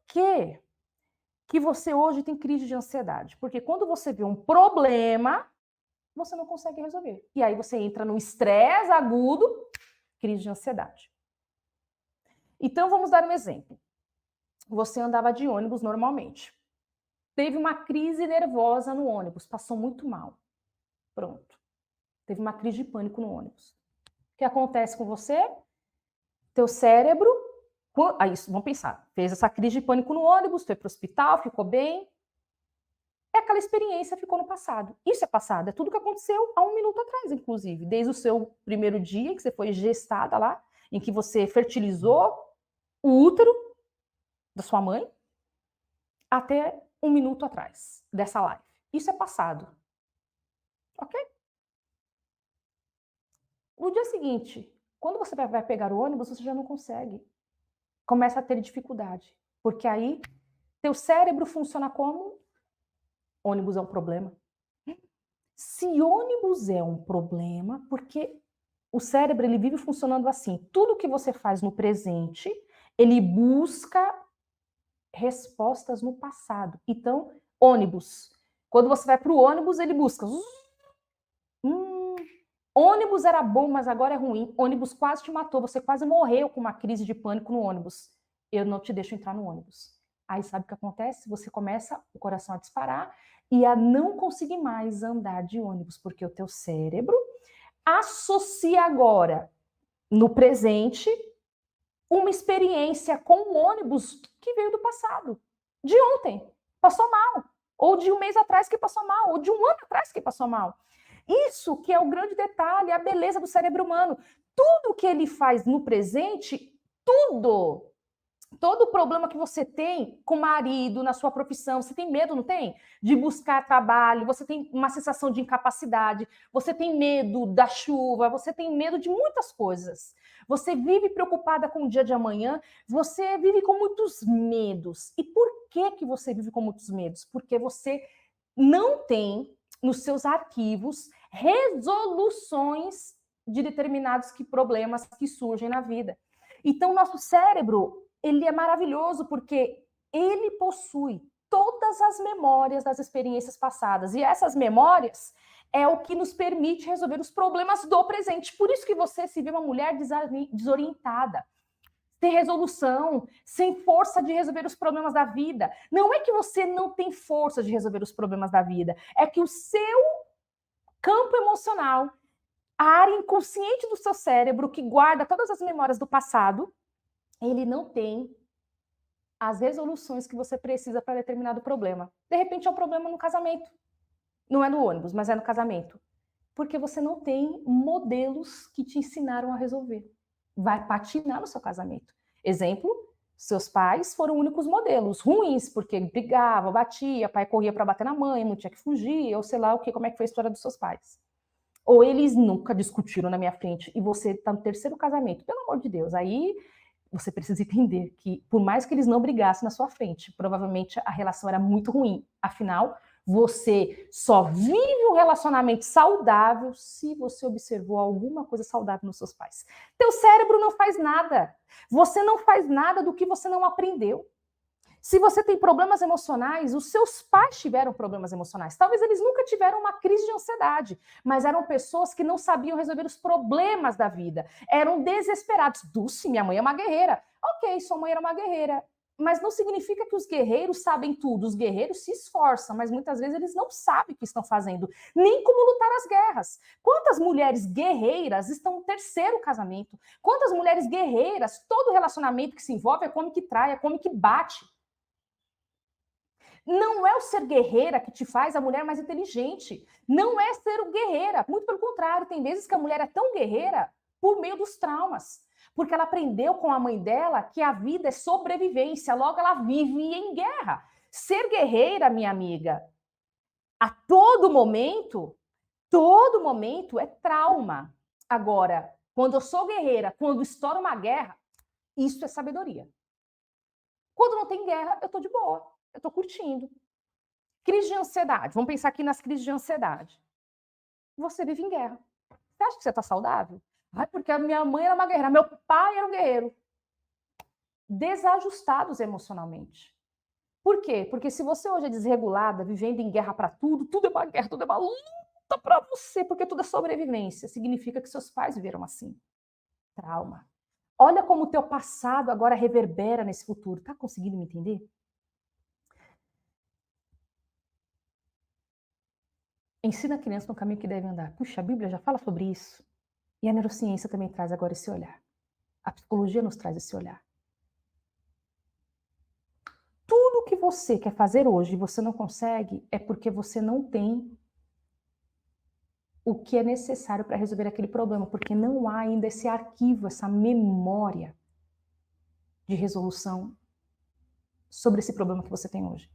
que você hoje tem crise de ansiedade? Porque quando você vê um problema, você não consegue resolver. E aí você entra no estresse agudo, crise de ansiedade. Então, vamos dar um exemplo. Você andava de ônibus normalmente. Teve uma crise nervosa no ônibus, passou muito mal. Pronto. Teve uma crise de pânico no ônibus. O que acontece com você? Teu cérebro, vamos pensar, fez essa crise de pânico no ônibus, foi para o hospital, ficou bem. Aquela experiência ficou no passado. Isso é passado, é tudo que aconteceu há 1 minuto atrás, inclusive. Desde o seu primeiro dia, que você foi gestada lá, em que você fertilizou o útero da sua mãe, até 1 minuto atrás dessa live. Isso é passado. Ok? No dia seguinte, quando você vai pegar o ônibus, você já não consegue. Começa a ter dificuldade. Porque aí, teu cérebro funciona como? Ônibus é um problema. Se ônibus é um problema, porque o cérebro ele vive funcionando assim. Tudo que você faz no presente, ele busca respostas no passado. Então, ônibus. Quando você vai para o ônibus, ele busca. Ônibus era bom, mas agora é ruim. Ônibus quase te matou. Você quase morreu com uma crise de pânico no ônibus. Eu não te deixo entrar no ônibus. Aí sabe o que acontece? Você começa o coração a disparar e a não conseguir mais andar de ônibus, porque o teu cérebro associa agora, no presente, uma experiência com o ônibus que veio do passado. De ontem, passou mal. Ou de 1 mês atrás que passou mal. Ou de 1 ano atrás que passou mal. Isso que é o grande detalhe, a beleza do cérebro humano. Tudo que ele faz no presente, todo problema que você tem com o marido, na sua profissão, você tem medo, não tem? De buscar trabalho, você tem uma sensação de incapacidade, você tem medo da chuva, você tem medo de muitas coisas. Você vive preocupada com o dia de amanhã, você vive com muitos medos. E por que você vive com muitos medos? Porque você não tem nos seus arquivos resoluções de determinados problemas que surgem na vida. Então, nosso cérebro, ele é maravilhoso porque ele possui todas as memórias das experiências passadas. E essas memórias é o que nos permite resolver os problemas do presente. Por isso que você se vê uma mulher desorientada, sem resolução, sem força de resolver os problemas da vida. Não é que você não tem força de resolver os problemas da vida, é que o seu campo emocional, a área inconsciente do seu cérebro, que guarda todas as memórias do passado, ele não tem as resoluções que você precisa para determinado problema. De repente é um problema no casamento. Não é no ônibus, mas é no casamento. Porque você não tem modelos que te ensinaram a resolver. Vai patinar no seu casamento. Exemplo, seus pais foram únicos modelos ruins, porque brigava, batia, pai corria para bater na mãe, não tinha que fugir, ou sei lá o que, como é que foi a história dos seus pais. Ou eles nunca discutiram na minha frente e você está no 3º casamento. Pelo amor de Deus, aí você precisa entender que, por mais que eles não brigassem na sua frente, provavelmente a relação era muito ruim. Afinal, você só vive um relacionamento saudável se você observou alguma coisa saudável nos seus pais. Teu cérebro não faz nada. Você não faz nada do que você não aprendeu. Se você tem problemas emocionais, os seus pais tiveram problemas emocionais. Talvez eles nunca tiveram uma crise de ansiedade, mas eram pessoas que não sabiam resolver os problemas da vida. Eram desesperados. Dulce, minha mãe é uma guerreira. Ok, sua mãe era uma guerreira. Mas não significa que os guerreiros sabem tudo. Os guerreiros se esforçam, mas muitas vezes eles não sabem o que estão fazendo, nem como lutar as guerras. Quantas mulheres guerreiras estão no 3º casamento? Quantas mulheres guerreiras, todo relacionamento que se envolve é come que trai, é come que bate. Não é o ser guerreira que te faz a mulher mais inteligente. Não é ser guerreira. Muito pelo contrário, tem vezes que a mulher é tão guerreira por meio dos traumas. Porque ela aprendeu com a mãe dela que a vida é sobrevivência, logo ela vive em guerra. Ser guerreira, minha amiga, a todo momento é trauma. Agora, quando eu sou guerreira, quando estoura uma guerra, isso é sabedoria. Quando não tem guerra, eu tô de boa. Eu estou curtindo. Crise de ansiedade. Vamos pensar aqui nas crises de ansiedade. Você vive em guerra. Você acha que você está saudável? Ai, porque a minha mãe era uma guerreira, meu pai era um guerreiro. Desajustados emocionalmente. Por quê? Porque se você hoje é desregulada, vivendo em guerra para tudo, tudo é uma guerra, tudo é uma luta para você, porque tudo é sobrevivência. Significa que seus pais viveram assim. Trauma. Olha como o teu passado agora reverbera nesse futuro. Tá conseguindo me entender? Ensina a criança no caminho que deve andar. Puxa, a Bíblia já fala sobre isso. E a neurociência também traz agora esse olhar. A psicologia nos traz esse olhar. Tudo que você quer fazer hoje e você não consegue é porque você não tem o que é necessário para resolver aquele problema, porque não há ainda esse arquivo, essa memória de resolução sobre esse problema que você tem hoje.